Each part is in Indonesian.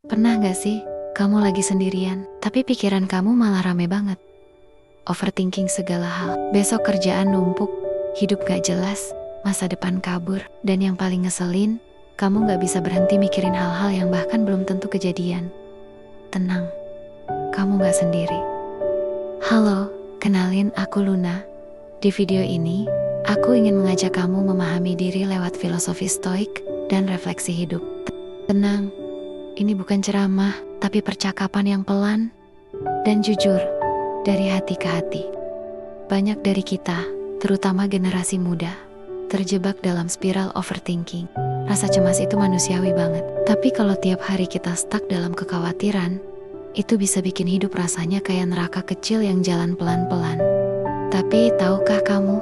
Pernah gak sih, kamu lagi sendirian, tapi pikiran kamu malah rame banget? Overthinking segala hal, besok kerjaan numpuk, hidup gak jelas, masa depan kabur, dan yang paling ngeselin, kamu gak bisa berhenti mikirin hal-hal yang bahkan belum tentu kejadian. Tenang, kamu gak sendiri. Halo, kenalin aku Luna. Di video ini, aku ingin mengajak kamu memahami diri lewat filosofi stoik dan refleksi hidup. Tenang, ini bukan ceramah, tapi percakapan yang pelan dan jujur dari hati ke hati. Banyak dari kita, terutama generasi muda, terjebak dalam spiral overthinking. Rasa cemas itu manusiawi banget. Tapi kalau tiap hari kita stuck dalam kekhawatiran, itu bisa bikin hidup rasanya kayak neraka kecil yang jalan pelan-pelan. Tapi tahukah kamu,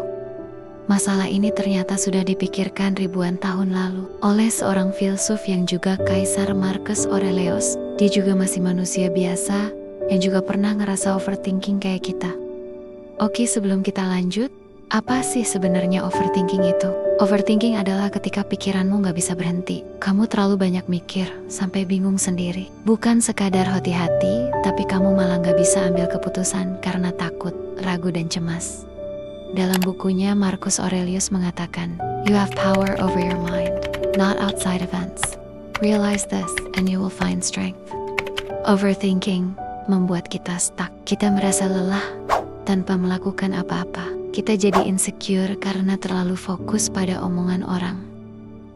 masalah ini ternyata sudah dipikirkan ribuan tahun lalu oleh seorang filsuf yang juga kaisar, Marcus Aurelius. Dia juga masih manusia biasa yang juga pernah ngerasa overthinking kayak kita. Oke, sebelum kita lanjut, apa sih sebenarnya overthinking itu? Overthinking adalah ketika pikiranmu gak bisa berhenti. Kamu terlalu banyak mikir sampai bingung sendiri. Bukan sekadar hati-hati, tapi kamu malah gak bisa ambil keputusan karena takut, ragu, dan cemas. Dalam bukunya, Marcus Aurelius mengatakan, "You have power over your mind, not outside events. Realize this and you will find strength." Overthinking membuat kita stuck. Kita merasa lelah tanpa melakukan apa-apa. Kita jadi insecure karena terlalu fokus pada omongan orang.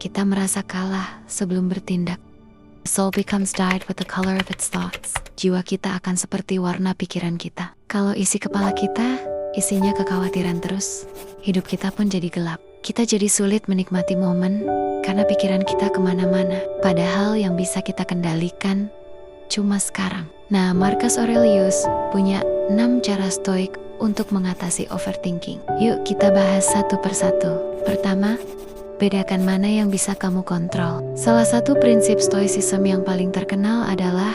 Kita merasa kalah sebelum bertindak. Soul becomes dyed with the color of its thoughts. Jiwa kita akan seperti warna pikiran kita. Kalau isi kepala kita isinya kekhawatiran terus, hidup kita pun jadi gelap. Kita jadi sulit menikmati momen karena pikiran kita kemana-mana. Padahal yang bisa kita kendalikan cuma sekarang. Nah, Marcus Aurelius punya 6 cara stoik untuk mengatasi overthinking. Yuk kita bahas satu persatu. Pertama, bedakan mana yang bisa kamu kontrol. Salah satu prinsip stoicism yang paling terkenal adalah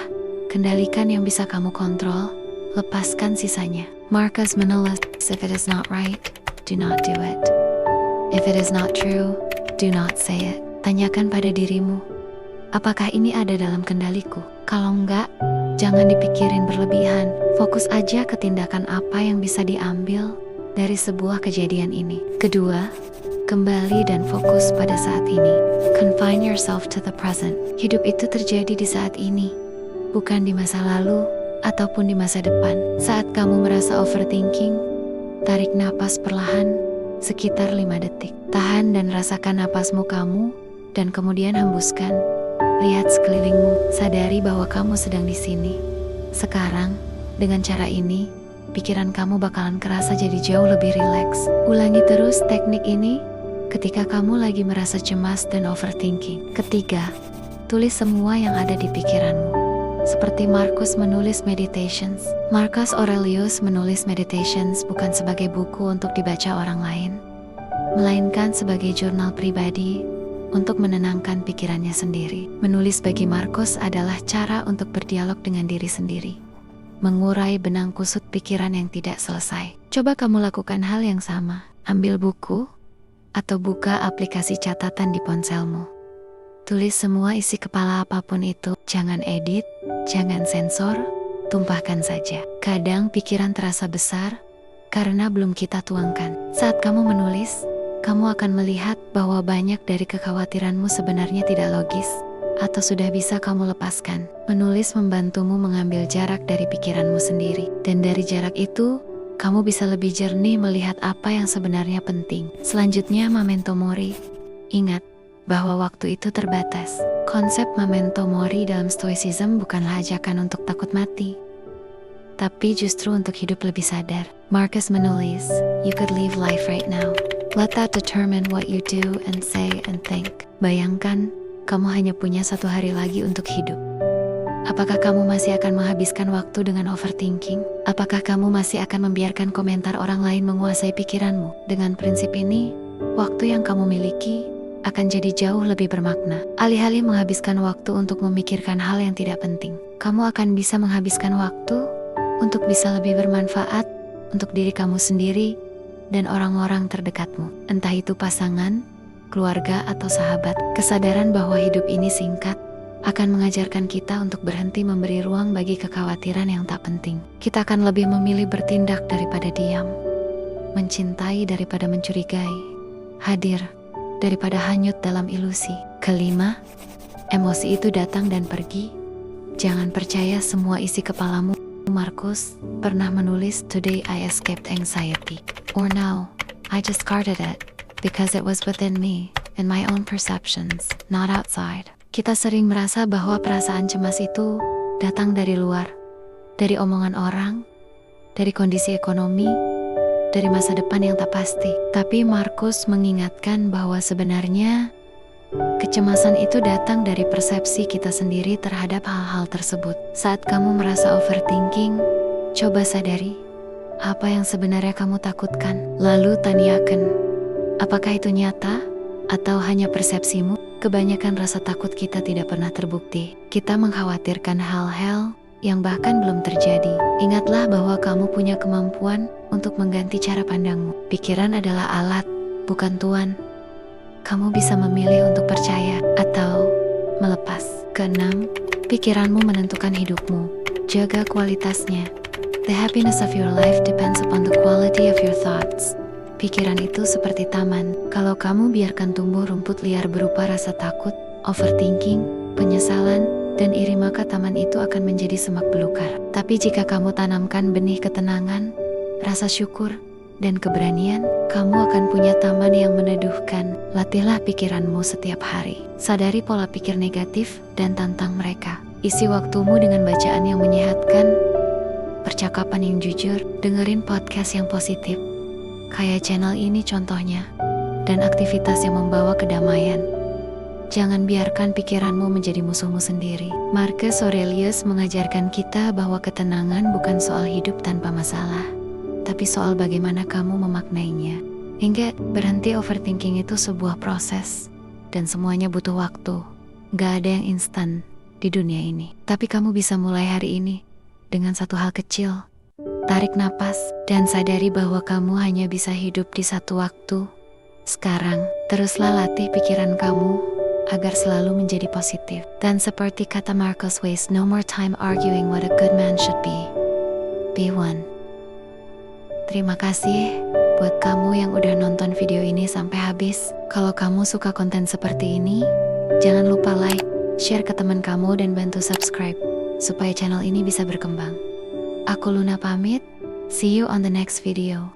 kendalikan yang bisa kamu kontrol, lepaskan sisanya. Marcus menulis, "If it is not right, do not do it. If it is not true, do not say it." Tanyakan pada dirimu, apakah ini ada dalam kendaliku? Kalau enggak, jangan dipikirin berlebihan. Fokus aja ke tindakan apa yang bisa diambil dari sebuah kejadian ini. Kedua, kembali dan fokus pada saat ini. Confine yourself to the present. Hidup itu terjadi di saat ini, bukan di masa lalu ataupun di masa depan. Saat kamu merasa overthinking, tarik napas perlahan sekitar 5 detik. Tahan dan rasakan napasmu kamu, dan kemudian hembuskan. Lihat sekelilingmu, sadari bahwa kamu sedang di sini. Sekarang, dengan cara ini, pikiran kamu bakalan kerasa jadi jauh lebih rileks. Ulangi terus teknik ini ketika kamu lagi merasa cemas dan overthinking. Ketiga, tulis semua yang ada di pikiranmu. Seperti Marcus menulis Meditations. Marcus Aurelius menulis Meditations bukan sebagai buku untuk dibaca orang lain, melainkan sebagai jurnal pribadi untuk menenangkan pikirannya sendiri. Menulis bagi Marcus adalah cara untuk berdialog dengan diri sendiri, mengurai benang kusut pikiran yang tidak selesai. Coba kamu lakukan hal yang sama. Ambil buku atau buka aplikasi catatan di ponselmu. Tulis semua isi kepala apapun itu. Jangan edit, jangan sensor, tumpahkan saja. Kadang pikiran terasa besar karena belum kita tuangkan. Saat kamu menulis, kamu akan melihat bahwa banyak dari kekhawatiranmu sebenarnya tidak logis atau sudah bisa kamu lepaskan. Menulis membantumu mengambil jarak dari pikiranmu sendiri. Dan dari jarak itu, kamu bisa lebih jernih melihat apa yang sebenarnya penting. Selanjutnya, memento mori. Ingat bahwa waktu itu terbatas. Konsep memento mori dalam stoicism bukanlah ajakan untuk takut mati, tapi justru untuk hidup lebih sadar. Marcus menulis, "You could leave life right now. Let that determine what you do and say and think." Bayangkan, kamu hanya punya 1 hari lagi untuk hidup. Apakah kamu masih akan menghabiskan waktu dengan overthinking? Apakah kamu masih akan membiarkan komentar orang lain menguasai pikiranmu? Dengan prinsip ini, waktu yang kamu miliki akan jadi jauh lebih bermakna. Alih-alih menghabiskan waktu untuk memikirkan hal yang tidak penting, kamu akan bisa menghabiskan waktu untuk bisa lebih bermanfaat untuk diri kamu sendiri dan orang-orang terdekatmu. Entah itu pasangan, keluarga, atau sahabat. Kesadaran bahwa hidup ini singkat akan mengajarkan kita untuk berhenti memberi ruang bagi kekhawatiran yang tak penting. Kita akan lebih memilih bertindak daripada diam, mencintai daripada mencurigai, hadir daripada hanyut dalam ilusi. Kelima, emosi itu datang dan pergi. Jangan percaya semua isi kepalamu. Marcus pernah menulis, "Today I escaped anxiety," or "Now I discarded it because it was within me and my own perceptions, not outside." Kita sering merasa bahwa perasaan cemas itu datang dari luar, dari omongan orang, dari kondisi ekonomi, dari masa depan yang tak pasti. Tapi Marcus mengingatkan bahwa sebenarnya kecemasan itu datang dari persepsi kita sendiri terhadap hal-hal tersebut. Saat kamu merasa overthinking, coba sadari apa yang sebenarnya kamu takutkan. Lalu tanyakan, apakah itu nyata atau hanya persepsimu? Kebanyakan rasa takut kita tidak pernah terbukti. Kita mengkhawatirkan hal-hal yang bahkan belum terjadi. Ingatlah bahwa kamu punya kemampuan untuk mengganti cara pandangmu. Pikiran adalah alat, bukan tuan. Kamu bisa memilih untuk percaya atau melepas. Keenam, pikiranmu menentukan hidupmu. Jaga kualitasnya. The happiness of your life depends upon the quality of your thoughts. Pikiran itu seperti taman. Kalau kamu biarkan tumbuh rumput liar berupa rasa takut, overthinking, penyesalan, dan iri, maka taman itu akan menjadi semak belukar. Tapi jika kamu tanamkan benih ketenangan, rasa syukur, dan keberanian, kamu akan punya taman yang meneduhkan. Latihlah pikiranmu setiap hari. Sadari pola pikir negatif dan tantang mereka. Isi waktumu dengan bacaan yang menyehatkan, percakapan yang jujur, dengerin podcast yang positif, kayak channel ini contohnya, dan aktivitas yang membawa kedamaian. Jangan biarkan pikiranmu menjadi musuhmu sendiri. Marcus Aurelius mengajarkan kita bahwa ketenangan bukan soal hidup tanpa masalah, tapi soal bagaimana kamu memaknainya. Ingat, berhenti overthinking itu sebuah proses, dan semuanya butuh waktu. Gak ada yang instan di dunia ini. Tapi kamu bisa mulai hari ini dengan satu hal kecil. Tarik napas dan sadari bahwa kamu hanya bisa hidup di satu waktu. Sekarang, teruslah latih pikiran kamu agar selalu menjadi positif. Dan seperti kata Marcus, waste no more time arguing what a good man should be. Be one. Terima kasih buat kamu yang udah nonton video ini sampai habis. Kalau kamu suka konten seperti ini, jangan lupa like, share ke teman kamu, dan bantu subscribe supaya channel ini bisa berkembang. Aku Luna pamit, see you on the next video.